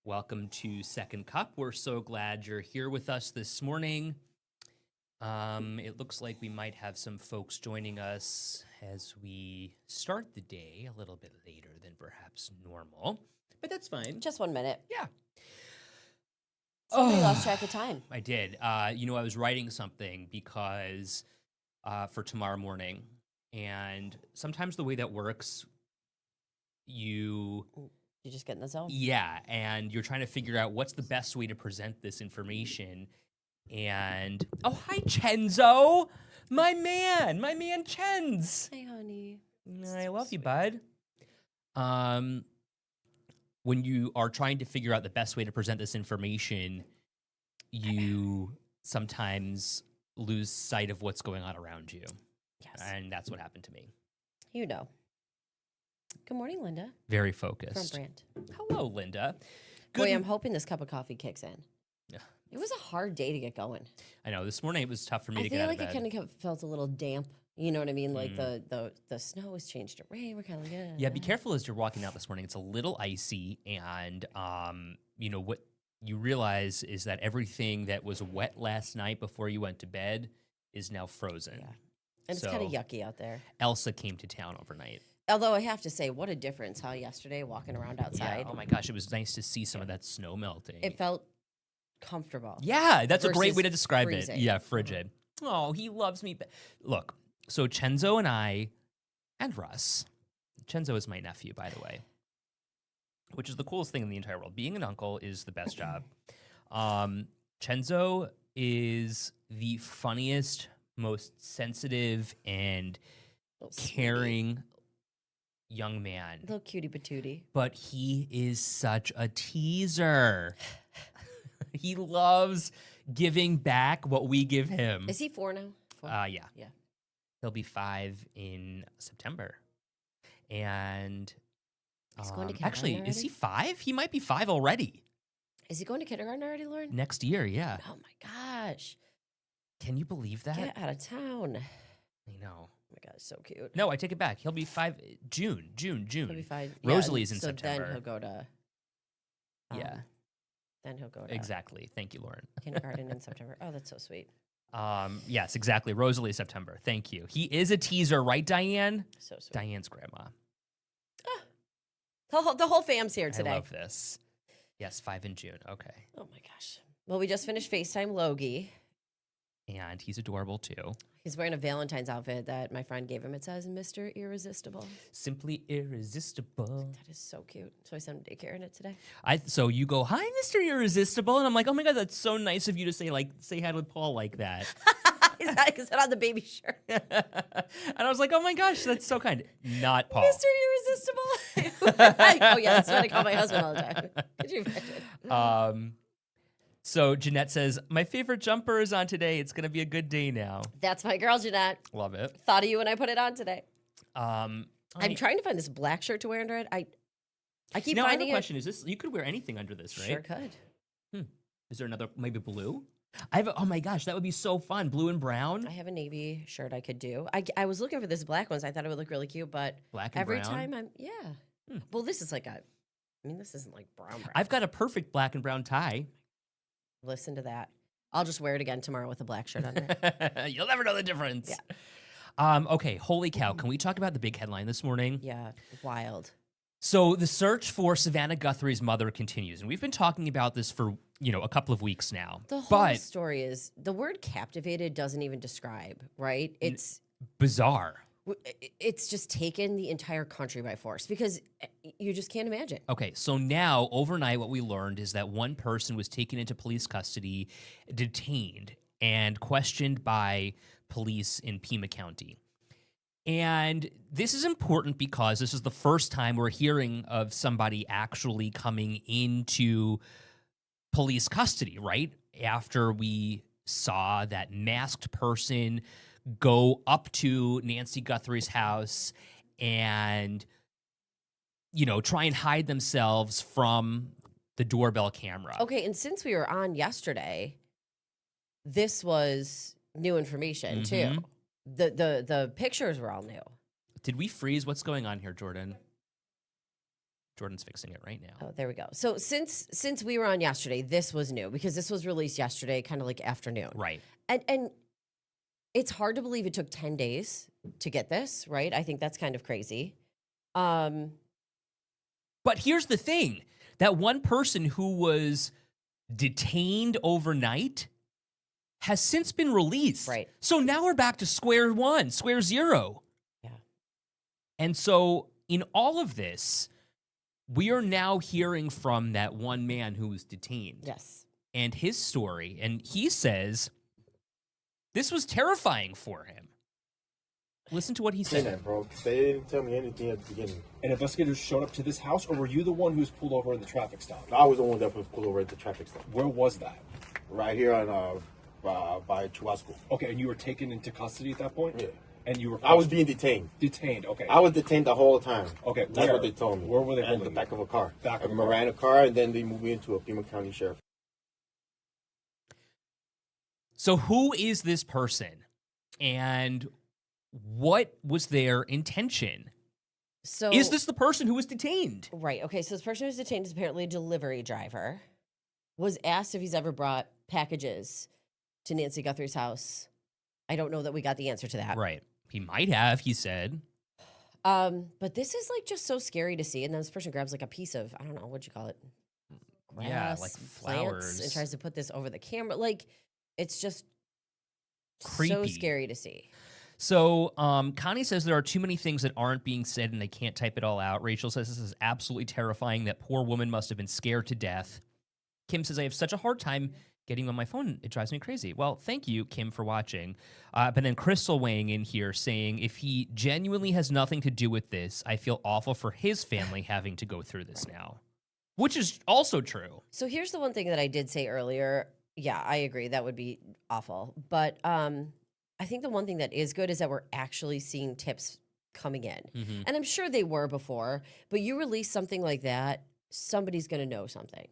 Welcome to Second Cup. We're so glad you're here with us this morning. It looks like we might have some folks joining us as we start the day a little bit later than perhaps normal, but that's fine. Just 1 minute. Yeah. Somebody lost track of time. I did. I was writing something because for tomorrow morning, and sometimes the way that works, You just get in the zone. yeah, and you're trying to figure out what's the best way to present this information. And oh, hi, Chenzo, my man, Chenz. Hey, honey. I love you, bud. When you are trying to figure out the best way to present this information, you sometimes lose sight of what's going on around you. Yes. And that's what happened to me. You know. Good morning, Linda. Very From focused. Brand. Hello, Linda. Boy, I'm hoping this cup of coffee kicks in. Yeah. It was a hard day to get going. I know this morning it was tough for me I to feel get out like of bed. it kind of felt a little damp. You know what I mean? Like the snow has changed to rain. We're kind of like, Yeah, be careful as you're walking out this morning. It's a little icy, and what you realize is that everything that was wet last night before you went to bed is now frozen. Yeah. And it's kind of yucky out there. Elsa came to town overnight. Although I have to say, what a difference, huh? Yesterday, walking around outside. Yeah. Oh my gosh, it was nice to see some of that snow melting. It felt comfortable. Yeah, that's a great way to versus describe freezing. it. Yeah, frigid. Oh, he loves me. Look, so Chenzo and I, and Russ. Chenzo is my nephew, by the way, which is the coolest thing in the entire world. Being an uncle is the best job. Chenzo is the funniest, most sensitive, and caring young man. Little cutie patootie. But he is such a teaser. He loves giving back what we give him. Is he 4 now? 4? Yeah. Yeah. He'll be 5 in September. And He's going to actually, kindergarten is he already? 5? He might be 5 already. Is he going to kindergarten already, Lauren? Next year, yeah. Oh my gosh. Can you believe that? Get out of town. I know. Oh my God, so cute. No, I take it back. He'll be 5 June. He'll be fine. Rosalie's in so September. then he'll go to Yeah. Then he'll go to Exactly. Thank you, Lauren. kindergarten in September. Oh, that's so sweet. Yes, exactly. Rosalie September. Thank you. He is a teaser, right, Diane? So sweet. Diane's grandma. The whole fam's here today. I love this. Yes, 5 in June. Okay. Oh my gosh. Well, we just finished FaceTime Logie. And he's adorable too. He's wearing a Valentine's outfit that my friend gave him. It says Mr. Irresistible. Simply irresistible. That is so cute. So I sent him daycare in it today. So you go, hi, Mr. Irresistible. And I'm like, oh my God, that's so nice of you to say hi to Paul like that. Is that on the baby shirt? And I was like, oh my gosh, that's so kind. Not Paul. Mr. Irresistible. Oh yeah, that's what I call my husband all the time. Could you imagine? So Jeanette says, my favorite jumper is on today. It's going to be a good day now. That's my girl, Jeanette. Love it. Thought of you when I put it on today. I'm trying to find this black shirt to wear under it. I keep now, I have finding a question. Is this, you could wear anything under this, right? Sure could. Is there another, maybe blue? Oh my gosh, that would be so fun. Blue and brown. I have a navy shirt I could do. I was looking for this black one, so I thought it would look really cute, but Black and every brown. time well, this is like this isn't like brown. I've got a perfect black and brown tie. Listen to that. I'll just wear it again tomorrow with a black shirt under. You'll never know the difference. Yeah. Okay, holy cow. Can we talk about the big headline this morning? Yeah, wild. So the search for Savannah Guthrie's mother continues. And we've been talking about this for, a couple of weeks now. The whole story is, the word captivated doesn't even describe, right? It's bizarre. It's just taken the entire country by force because you just can't imagine. Okay, so now overnight what we learned is that one person was taken into police custody, detained, and questioned by police in Pima County. And this is important because this is the first time we're hearing of somebody actually coming into police custody, right? After we saw that masked person go up to Nancy Guthrie's house and, try and hide themselves from the doorbell camera. Okay, and since we were on yesterday, this was new information too. The pictures were all new. Did we freeze? What's going on here, Jordan? Jordan's fixing it right now. Oh, there we go. So since we were on yesterday, this was new because this was released yesterday, kind of like afternoon. Right. And it's hard to believe it took 10 days to get this, right? I think that's kind of crazy. But here's the thing. That one person who was detained overnight has since been released. Right. So now we're back to square one, square zero. Yeah. And so in all of this, we are now hearing from that one man who was detained. Yes. And his story. And he says this was terrifying for him. Listen to what he Say said. that, bro. They didn't tell me anything at the beginning. And investigators showed up to this house, or were you the one who was pulled over at the traffic stop? I was the one that was pulled over at the traffic stop. Where was that? Right here on by Chubasco. Okay, and you were taken into custody at that point? Yeah. And you were... I was being detained. Detained, okay. I was detained the whole time. Okay, That's where? what they told me. Where were they At holding the you? back of a car. Back of a a car. Miranda car, and then they moved me into a Pima County Sheriff. So who is this person? And what was their intention? So Is this the person who was detained? right? Okay, so this person who's detained is apparently a delivery driver. Was asked if he's ever brought packages to Nancy Guthrie's house. I don't know that we got the answer to that. Right. He might have, he said. But this is like just so scary to see. And then this person grabs like a piece of, I don't know, what'd you call it? Yeah, Grass, like plants, flowers. and tries to put this over the camera. Like, it's just so Creepy. scary to see. So Connie says there are too many things that aren't being said and they can't type it all out. Rachel says this is absolutely terrifying. That poor woman must have been scared to death. Kim says, I have such a hard time getting on my phone. It drives me crazy. Well, thank you, Kim, for watching. But then Crystal weighing in here saying, if he genuinely has nothing to do with this, I feel awful for his family having to go through this now, which is also true. So here's the one thing that I did say earlier. Yeah, I agree. That would be awful. But I think the one thing that is good is that we're actually seeing tips coming in. Mm-hmm. And I'm sure they were before, but you release something like that, somebody's going to know something.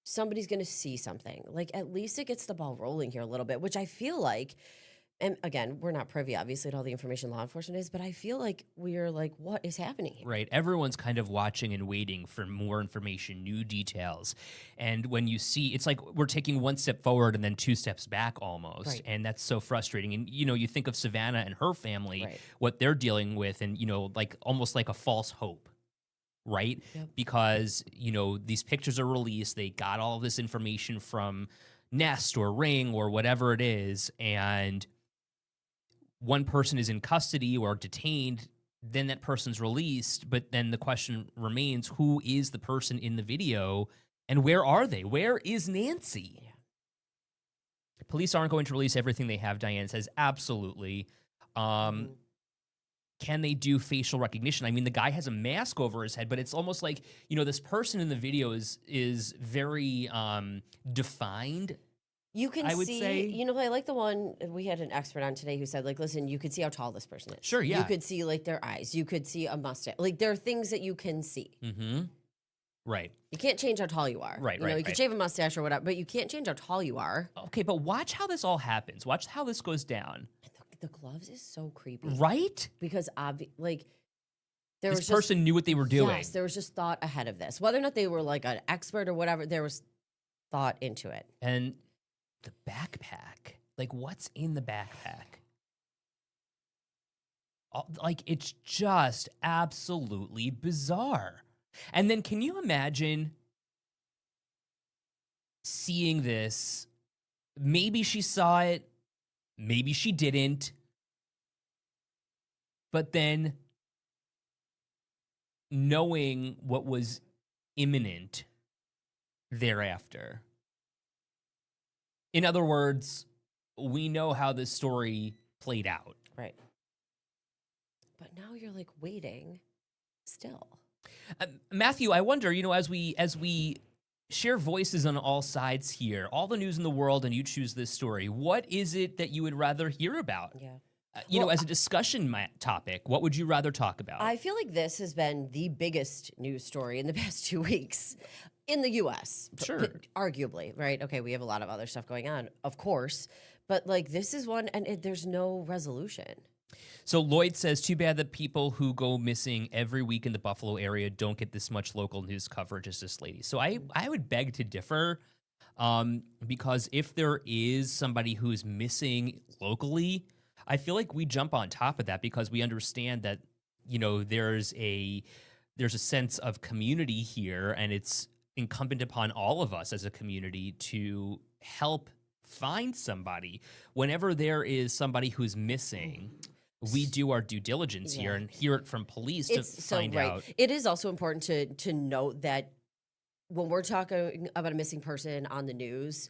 Somebody's going to see something. Like, at least it gets the ball rolling here a little bit, which I feel like, and again, we're not privy, obviously, to all the information law enforcement is, but I feel like we're like, what is happening here? Right. Everyone's kind of watching and waiting for more information, new details. And when you see, it's like we're taking one step forward and then two steps back almost. Right. And that's so frustrating. And, you know, you think of Savannah and her family, Right. what they're dealing with, and, you know, like almost like a false hope. Right? Yep. Because, you know, these pictures are released. They got all of this information from Nest or Ring or whatever it is. And one person is in custody or detained, then that person's released. But then the question remains, who is the person in the video and where are they? Where is Nancy? Yeah. Police aren't going to release everything they have, Diane says. Absolutely. Mhm. Can they do facial recognition? I mean, the guy has a mask over his head, but it's almost like, you know, this person in the video is very defined. You can I would see, say- you know, I like the one we had an expert on today who said, like, listen, you could see how tall this person is. Sure, yeah. You could see like their eyes. You could see a mustache. Like, there are things that you can see. Mm-hmm. Right. You can't change how tall you are. Right, You know, right, you can right. shave a mustache or whatever, but you can't change how tall you are. Okay, but watch how this all happens. Watch how this goes down. The gloves is so creepy. Right? Because like there This was person knew what they were doing. Yes, there was just thought ahead of this. Whether or not they were like an expert or whatever, there was thought into it. And the backpack. Like, what's in the backpack? Like, it's just absolutely bizarre. And then can you imagine seeing this? Maybe she saw it. Maybe she didn't. But then knowing what was imminent thereafter. In other words, we know how this story played out. Right. But now you're like waiting still. Matthew, I wonder, you know, as we share voices on all sides here, all the news in the world, and you choose this story, what is it that you would rather hear about? Yeah. You know, Well, as a discussion topic, what would you rather talk about? I feel like this has been the biggest news story in the past 2 weeks in the US. Sure. Arguably, right? Okay, we have a lot of other stuff going on, of course. But like this is one, and there's no resolution. So Lloyd says, too bad that people who go missing every week in the Buffalo area don't get this much local news coverage as this lady. So I would beg to differ, because if there is somebody who's missing locally, I feel like we jump on top of that because we understand that, there's a sense of community here, and it's incumbent upon all of us as a community to help find somebody. Whenever there is somebody who's missing, we do our due diligence here Yeah. and hear it from police to It's so find right. out. It is also important to note that when we're talking about a missing person on the news,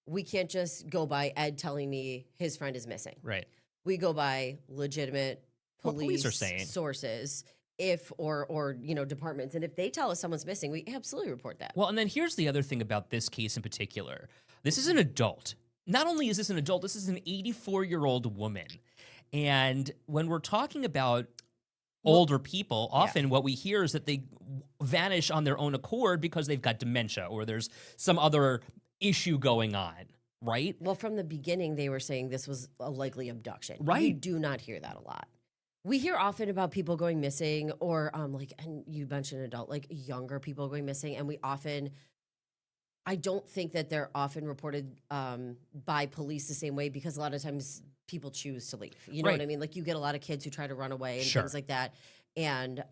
we can't just go by Ed telling me his friend is missing. Right. We go by legitimate What police police are saying. sources, or departments, and if they tell us someone's missing, we absolutely report that. Well, and then here's the other thing about this case in particular. This is an adult. Not only is this an adult, this is an 84-year-old woman. And when we're talking about older people, often what we hear is that they vanish on their own accord because they've got dementia or there's some other issue going on, right? Well, from the beginning, they were saying this was a likely abduction. You Right. do not hear that a lot. We hear often about people going missing, or and you mentioned adult, like younger people going missing, and I don't think that they're often reported by police the same way because a lot of times people choose to leave. You know what I Right. mean? Like you get a lot of kids who try to run away and Sure. things like that. And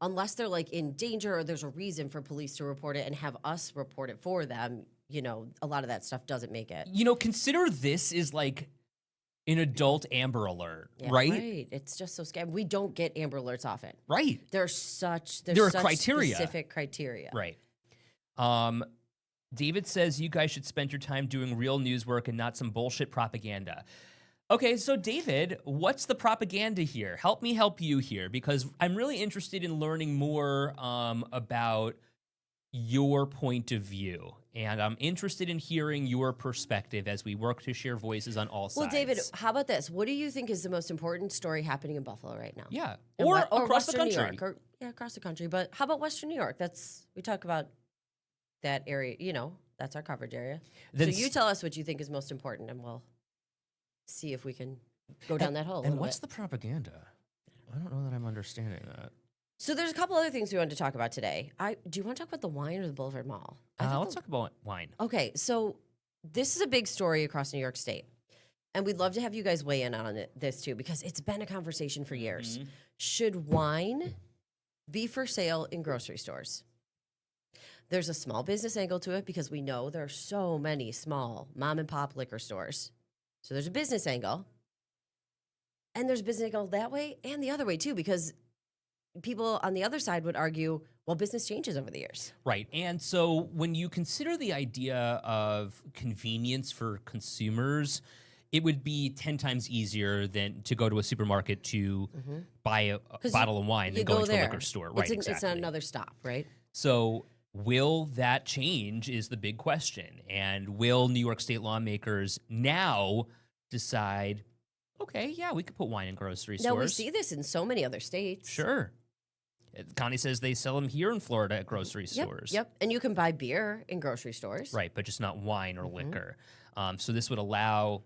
unless they're like in danger or there's a reason for police to report it and have us report it for them, a lot of that stuff doesn't make it. Consider this is like an adult Amber Alert, Yeah, right? It's just so scary. We don't get Amber Alerts often. Right. There's There are such criteria. specific criteria. Right. David says you guys should spend your time doing real news work and not some bullshit propaganda. Okay, so David, what's the propaganda here? Help me help you here, because I'm really interested in learning more about your point of view. And I'm interested in hearing your perspective as we work to share voices on all sides. Well, David, how about this? What do you think is the most important story happening in Buffalo right now? Yeah, And or what- across the Western New country. York, across the country. But how about Western New York? We talk about that area. That's our coverage area. Then so you tell us what you think is most important, and we'll see if we can go down that hole. And what's the propaganda? I don't know that I'm understanding that. So there's a couple other things we wanted to talk about today. Do you want to talk about the wine or the Boulevard Mall? I think Let's talk about wine. Okay, so this is a big story across New York State. And we'd love to have you guys weigh in on this too, because it's been a conversation for years. Mhm. Should wine be for sale in grocery stores? There's a small business angle to it because we know there are so many small mom and pop liquor stores. So there's a business angle. And there's a business angle that way and the other way too, because people on the other side would argue, well, business changes over the years. Right. And so when you consider the idea of convenience for consumers, it would be 10 times easier than to go to a supermarket to buy a 'Cause bottle of wine You than go going to a there. liquor store. Right. It's Exactly. not another stop, right? So will that change is the big question. And will New York State lawmakers now decide, okay, yeah, we could put wine in grocery stores? Now, we see this in so many other states. Sure. Connie says they sell them here in Florida at grocery stores. Yep. And you can buy beer in grocery stores. Right, but just not wine or liquor. So this would allow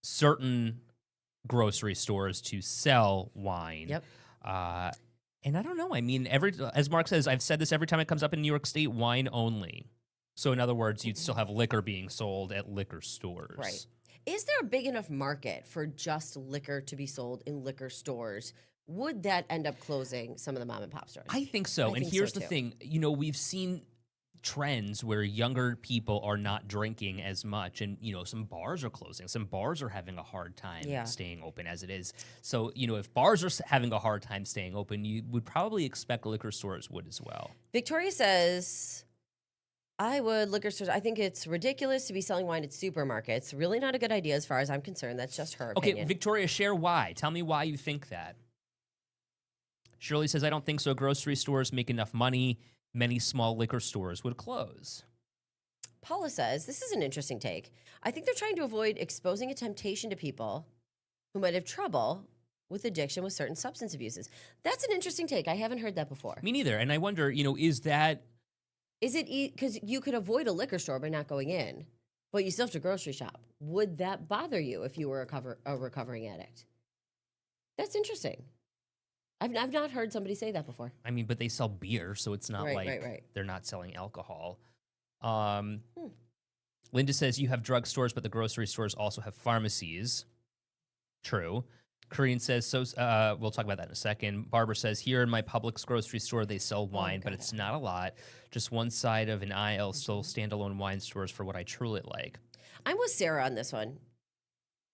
certain grocery stores to sell wine. Yep. And I don't know. I mean, as Mark says, I've said this every time it comes up in New York State, wine only. So in other words, you'd still have liquor being sold at liquor stores. Right. Is there a big enough market for just liquor to be sold in liquor stores? Would that end up closing some of the mom and pop stores? I think so. I And think here's so, the too. thing. We've seen trends where younger people are not drinking as much, and some bars are closing, some bars are having a hard time Yeah. staying open as it is. So if bars are having a hard time staying open, you would probably expect liquor stores would as well. Victoria says, liquor stores. I think it's ridiculous to be selling wine at supermarkets. Really not a good idea as far as I'm concerned. That's just her Okay, opinion. Victoria, share why. Tell me why you think that. Shirley says, I don't think so. Grocery stores make enough money. Many small liquor stores would close. Paula says, this is an interesting take. I think they're trying to avoid exposing a temptation to people who might have trouble with addiction with certain substance abuses. That's an interesting take. I haven't heard that before. Me neither. And I wonder, is that... Is it because you could avoid a liquor store by not going in, but you still have to grocery shop? Would that bother you if you were a recovering addict? That's interesting. I've not heard somebody say that before. I mean, but they sell beer, so it's not Right, like right. they're not selling alcohol. Um, Hmm. Linda says you have drugstores, but the grocery stores also have pharmacies. True. Korean says, so we'll talk about that in a second. Barbara says, here in my Publix grocery store, they sell wine, but it's not a lot. Just one side of an aisle, still standalone wine stores for what I truly like. I'm with Sarah on this one.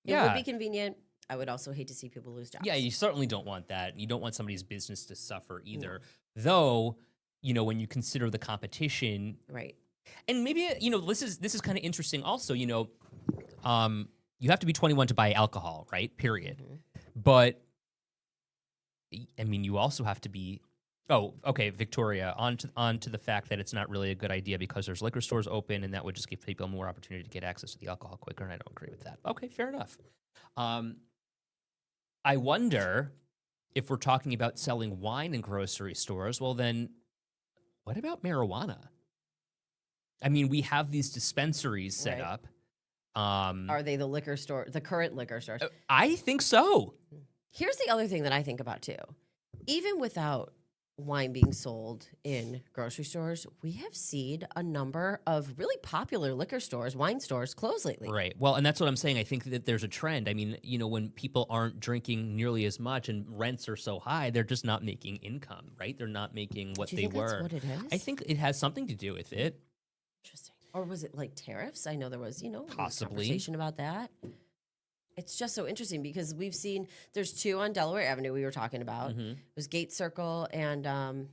It would be convenient. I would also hate to see people lose jobs. Yeah, you certainly don't want that. You don't want somebody's business to suffer either. Though, when you consider the competition, Right. and maybe this is kind of interesting. Also, you have to be 21 to buy alcohol, right? Period. Mm-hmm. But I mean, you also have to be. Oh, okay, Victoria. On to the fact that it's not really a good idea because there's liquor stores open, and that would just give people more opportunity to get access to the alcohol quicker. And I don't agree with that. Okay, fair enough. I wonder if we're talking about selling wine in grocery stores. Well, then, what about marijuana? I mean, we have these dispensaries set up. Are they the current liquor stores? I think so. Here's the other thing that I think about too. Even without wine being sold in grocery stores, we have seen a number of really popular liquor stores, wine stores close lately. Right. Well, and that's what I'm saying. I think that there's a trend. I mean, when people aren't drinking nearly as much and rents are so high, they're just not making income, right? They're not making what Do they you think were. that's what it is? I think it has something to do with it. Interesting. Or was it like tariffs? I know there was, Possibly. conversation about that. It's just so interesting because we've seen there's two on Delaware Avenue we were talking about. Mm-hmm. It was Gate Circle and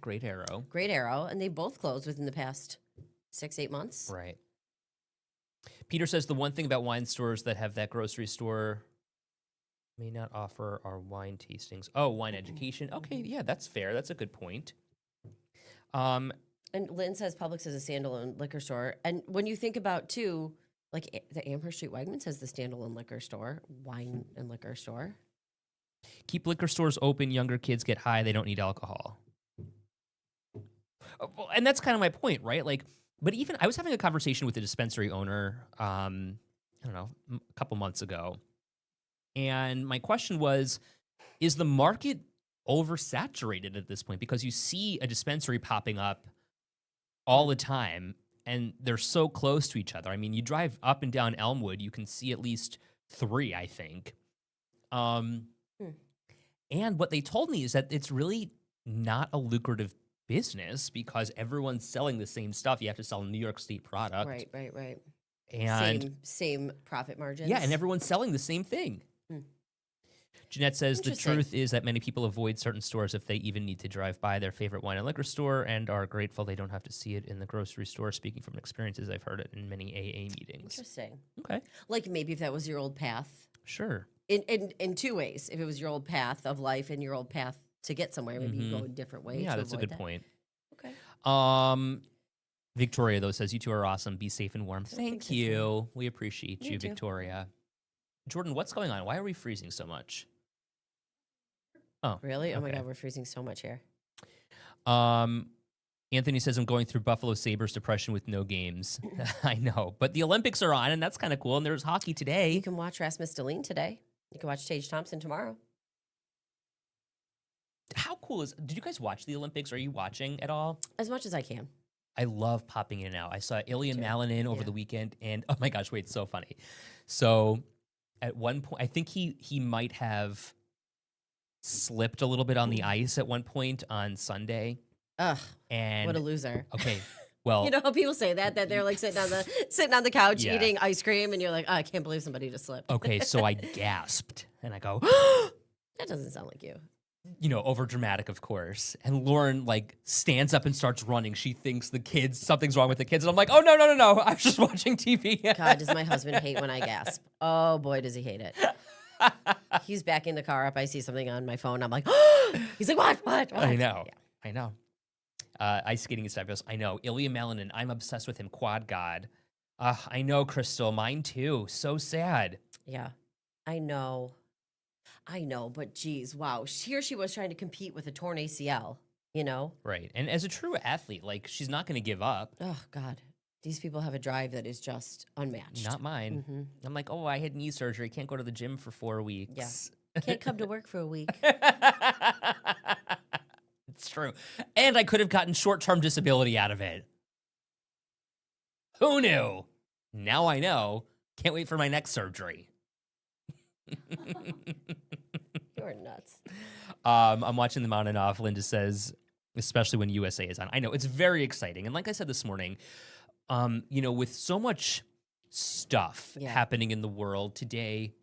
Great Arrow. Great Arrow, and they both closed within the past 6-8 months. Right. Peter says the one thing about wine stores that have that grocery store may not offer are wine tastings. Oh, wine education. Okay, yeah, that's fair. That's a good point. And Lynn says Publix is a standalone liquor store. And when you think about, too, like the Amherst Street Wegmans has the standalone liquor store, wine and liquor store. Keep liquor stores open. Younger kids get high. They don't need alcohol. Well, and that's kind of my point, right? Like, but even I was having a conversation with a dispensary owner, I don't know, a couple months ago. And my question was, is the market oversaturated at this point? Because you see a dispensary popping up all the time, and they're so close to each other. I mean, you drive up and down Elmwood, you can see at least 3, I think. And what they told me is that it's really not a lucrative business because everyone's selling the same stuff. You have to sell New York State product. Right. And same profit margins. yeah, and everyone's selling the same thing. Jeanette says the truth is that many people avoid certain stores if they even need to drive by their favorite wine and liquor store and are grateful they don't have to see it in the grocery store. Speaking from experiences, I've heard it in many AA meetings. Interesting. Okay. Like maybe if that was your old path. Sure. In two ways. If it was your old path of life and your old path to get somewhere, maybe you go a different way. Yeah, to that's a avoid good that. point. Okay. Victoria, though, says you two are awesome. Be safe and warm. Thank thanks, you. We appreciate You you, too. Victoria. Jordan, what's going on? Why are we freezing so much? Oh, Really? Oh my okay. God, we're freezing so much here. Anthony says I'm going through Buffalo Sabres depression with no games. I know, but the Olympics are on, and that's kind of cool. And there's hockey today. You can watch Rasmus Dahlin today. You can watch Tage Thompson tomorrow. How cool is? Did you guys watch the Olympics? Are you watching at all? As much as I can. I love popping in and out. I saw Ilya Malinin over Yeah. the weekend, and oh my gosh, wait, it's so funny. So at one point, I think he might have slipped a little bit on the ice at one point on Sunday. Ugh, And what a loser. okay, well, You know how people say that they're like sitting on the couch Yeah. eating ice cream and you're like, oh, I can't believe somebody just slipped. okay, so I gasped and I go, That doesn't sound like you. over dramatic, of course. And Lauren stands up and starts running. She thinks something's wrong with the kids. And I'm like, oh, no. I was just watching TV. God, does my husband hate when I gasp? Oh boy, does he hate it. He's backing the car up. I see something on my phone. I'm like, he's like, what? I know. Yeah. I know. Ice skating is fabulous. I know. Ilya Malinin, I'm obsessed with him. Quad God. I know, Crystal. Mine too. So sad. Yeah, I know, but geez, wow. Here she was trying to compete with a torn ACL, Right. And as a true athlete, she's not going to give up. Oh, God. These people have a drive that is just unmatched. Not mine. Mhm. I'm like, oh, I had knee surgery. Can't go to the gym for 4 weeks. Can't come to work for a week. It's true. And I could have gotten short-term disability out of it. Who knew? Now I know. Can't wait for my next surgery. You're nuts. I'm watching them on and off. Linda says, especially when USA is on. I know it's very exciting. And like I said this morning, with so much stuff happening in the world today,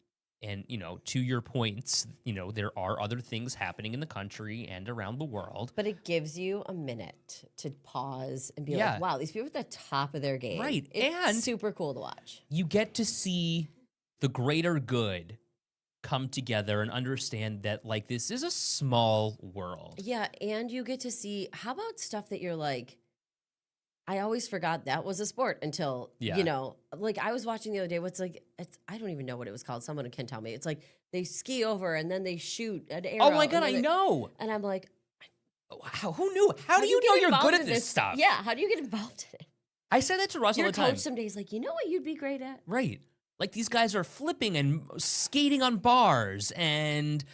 and, to your points, there are other things happening in the country and around the world. But it gives you a minute to pause and be like, wow, these people are at the top of their game. Right. It's and super cool to watch. You get to see the greater good come together and understand that, like, this is a small world. Yeah, and you get to see, how about stuff that you're like, I always forgot that was a sport until, like I was watching the other day, I don't even know what it was called. Someone can tell me. It's like they ski over and then they shoot an arrow. Oh my God, I know. And I'm like, who knew? How do you know you're good at this stuff? Yeah, how do you get involved in it? I say that to Russ all the time. Your coach some days like, you know what you'd be great at? Right. Like these guys are flipping and skating on bars and,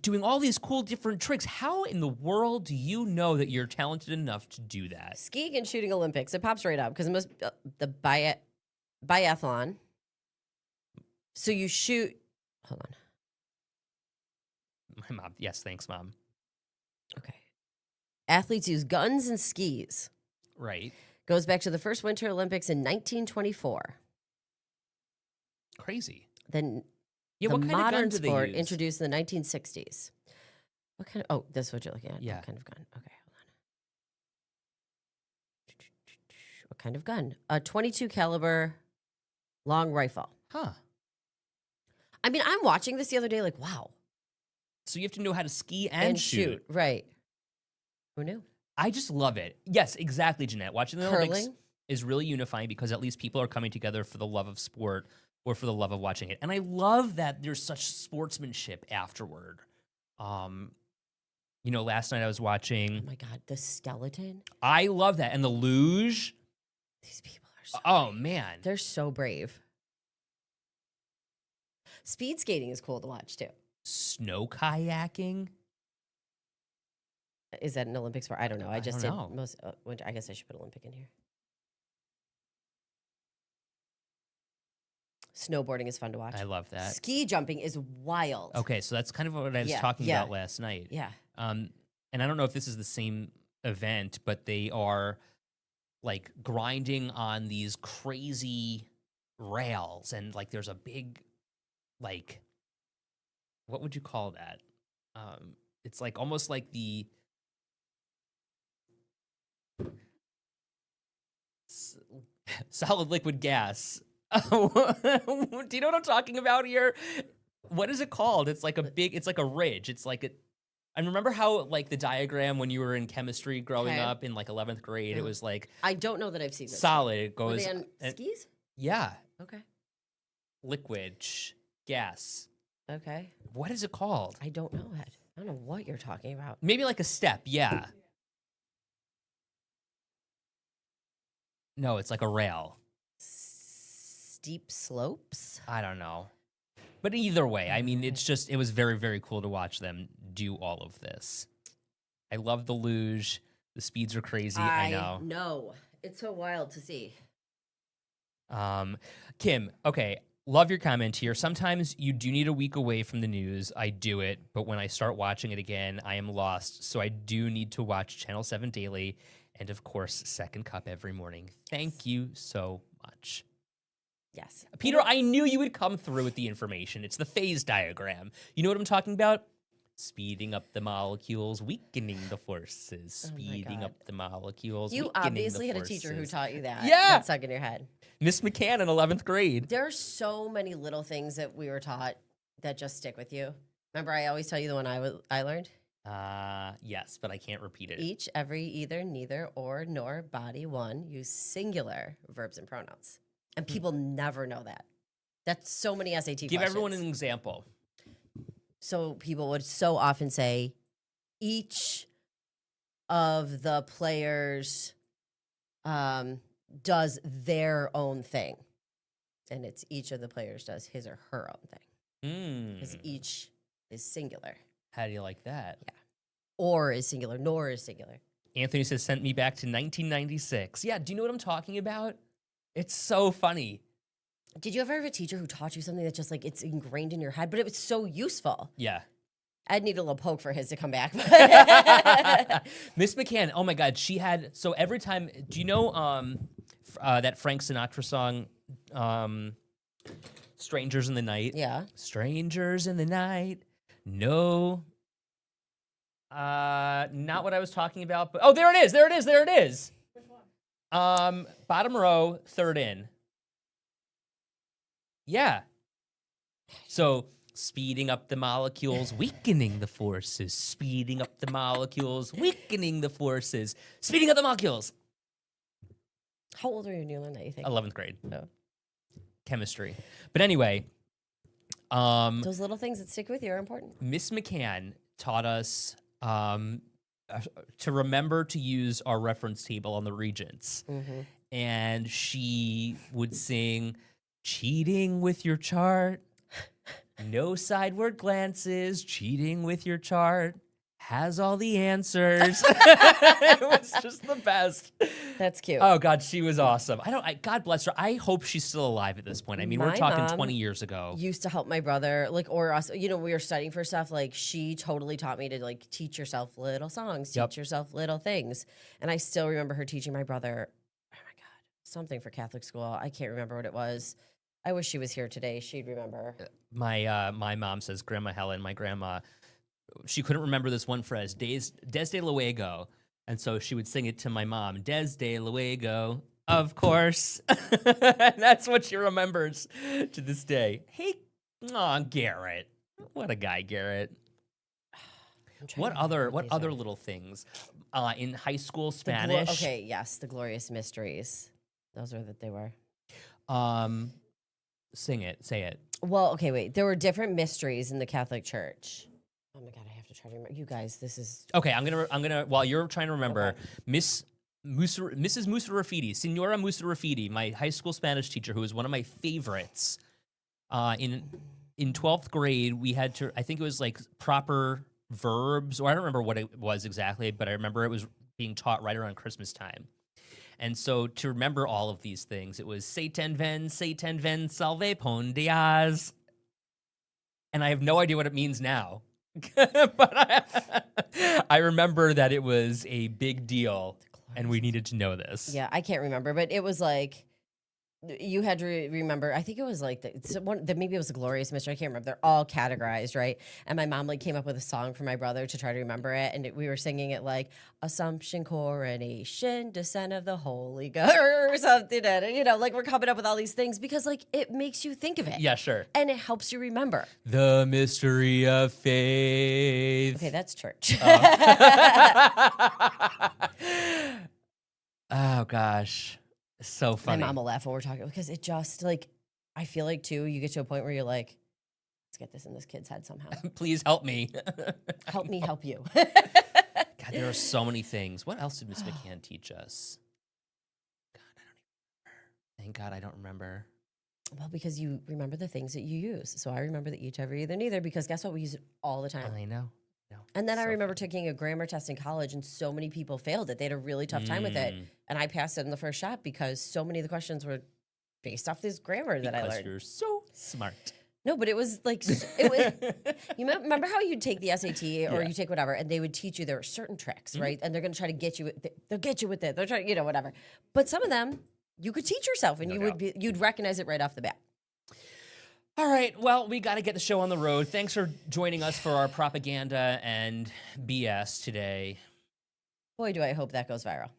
doing all these cool different tricks. How in the world do you know that you're talented enough to do that? Skiing and shooting Olympics. It pops right up because it must the biathlon. So you shoot. Hold on. My mom. Yes, thanks, Mom. Okay. Athletes use guns and skis. Right. Goes back to the first Winter Olympics in 1924. Crazy. Then yeah, the what kind modern of gun do they sport use? introduced in the 1960s. What kind of? Oh, that's what you're looking at. Yeah. What kind of gun? Okay, hold on. What kind of gun? A .22 caliber long rifle. Huh. I mean, I'm watching this the other day, like, wow. So you have to know how to ski and shoot. Right. Who knew? I just love it. Yes, exactly, Jeanette. Watching the Olympics Curling is really unifying because at least people are coming together for the love of sport or for the love of watching it. And I love that there's such sportsmanship afterward. Last night I was watching. Oh my God, the skeleton. I love that. And the luge. These people are so brave. Man. They're so brave. Speed skating is cool to watch too. Snow kayaking. Is that an Olympic sport? I don't know. I just did know. most winter. I guess I should put Olympic in here. Snowboarding is fun to watch. I love that. Ski jumping is wild. Okay, so that's kind of what I was talking about last night. Yeah. And I don't know if this is the same event, but they are like grinding on these crazy rails, and like there's a big, like, what would you call that? It's like almost like the solid liquid gas. Do you know what I'm talking about here? What is it called? It's like it's like a ridge. It's like I remember how, like, the diagram when you were in chemistry growing up in like 11th grade, it was like, I don't know that I've seen this. solid. It Were goes they on skis? Yeah, Okay. liquid, gas. Okay. What is it called? I don't know it. I don't know what you're talking about. Maybe like a step. Yeah. No, it's like a rail. Steep slopes? I don't know. But either way, I mean, it was very, very cool to watch them do all of this. I love the luge. The speeds are crazy. I know. No, it's so wild to see. Kim, okay, love your comment here. Sometimes you do need a week away from the news. I do it, but when I start watching it again, I am lost. So I do need to watch Channel 7 daily and, of course, Second Cup every morning. Thank you so much. Yes. Peter, I knew you would come through with the information. It's the phase diagram. You know what I'm talking about? Speeding up the molecules, weakening the forces. Speeding up the molecules, You weakening obviously the had a teacher who forces. taught you that. Yeah. That's stuck in your head. Miss McCann in 11th grade. There are so many little things that we were taught that just stick with you. Remember, I always tell you the one I learned? Yes, but I can't repeat it. Each, every, either, neither, or, nor, body, one, use singular verbs and pronouns. And people never know that. That's so many SAT questions. Give everyone an example. So people would so often say, each of the players does their own thing. And it's each of the players does his or her own thing. because Mm. each is singular. How do you like that? Or is singular, nor is singular. Anthony says, sent me back to 1996. Yeah, do you know what I'm talking about? It's so funny. Did you ever have a teacher who taught you something that just like it's ingrained in your head, but it was so useful? Yeah. I'd need a little poke for his to come back. Miss McCann, oh my God, she had, so every time, do you know that Frank Sinatra song, Strangers in the Night? Yeah. Strangers in the Night, no. Not what I was talking about, but, oh, there it is, there it is, there it is. Which one? Bottom row, third in. Yeah. So, speeding up the molecules, weakening the forces. Speeding up the molecules, weakening the forces. Speeding up the molecules. How old were you when you learned that, you think? 11th grade. Oh. Chemistry. But anyway, Those little things that stick with you are important. Miss McCann taught us to remember to use our reference table on the Regents. Mm-hmm. And she would sing, cheating with your chart. No sideward glances, cheating with your chart. Has all the answers. It was just the best. That's cute. Oh God, she was awesome. God bless her. I hope she's still alive at this point. I mean, we're My talking mom 20 years ago. Used to help my brother, like, or us, you know, we were studying for stuff, like, she totally taught me to, like, teach yourself little songs, Yep. teach yourself little things. And I still remember her teaching my brother, oh my God, something for Catholic school. I can't remember what it was. I wish she was here today. She'd remember. My mom says, Grandma Helen, my grandma, she couldn't remember this one phrase, Des de Luego. And so she would sing it to my mom, Des de Luego, of course. And that's what she remembers to this day. Hey, aw, Garrett. What a guy, Garrett. What other little things? In high school Spanish. Okay, yes, the Glorious Mysteries. Those were that they were. Sing it, say it. Well, okay, wait. There were different mysteries in the Catholic Church. Oh my God, I have to try to remember. You guys, this is Okay, I'm gonna while you're trying to remember, Okay. Mrs. Musarafidi, Senora Musarafidi, my high school Spanish teacher, who was one of my favorites. In 12th grade, we had to, I think it was like proper verbs, or I don't remember what it was exactly, but I remember it was being taught right around Christmas time. And so to remember all of these things, it was Satan ven, salve pon Diaz. And I have no idea what it means now. But I remember that it was a big deal and we needed to know this. yeah, I can't remember, but it was like you had to remember. I think it was like maybe it was a Glorious Mystery. I can't remember. They're all categorized, right? And my mom like came up with a song for my brother to try to remember it, and we were singing it like Assumption, Coronation, Descent of the Holy Ghost, or something. And you know, like we're coming up with all these things because like it makes you think of it. Yeah, sure. And it helps you remember. The mystery of faith. Okay, that's church. Oh gosh. So funny. My mom will laugh when we're talking because it just like I feel like too you get to a point where you're like, let's get this in this kid's head somehow. Please help me. Help me help you. God, there are so many things. What else did Miss McCann teach us? God, I don't even remember. Thank God I don't remember. Well, because you remember the things that you use. So I remember the each, every, either, neither, because guess what? We use it all the time. I know. No. And then I So remember funny. taking a grammar test in college, and so many people failed it. They had a really tough time with it. And I passed it in the first shot because so many of the questions were based off this grammar that I Because learned. you're so smart. No, but it was like, it was, remember how you'd take the SAT or Yeah. you take whatever, and they would teach you there were certain tricks, right? And they're going to try to get you, they'll get you with it. They're trying, you know, whatever. But some of them, you could teach yourself and you'd recognize it right off the bat. All right. Well, we got to get the show on the road. Thanks for joining us for our propaganda and BS today. Boy, do I hope that goes viral.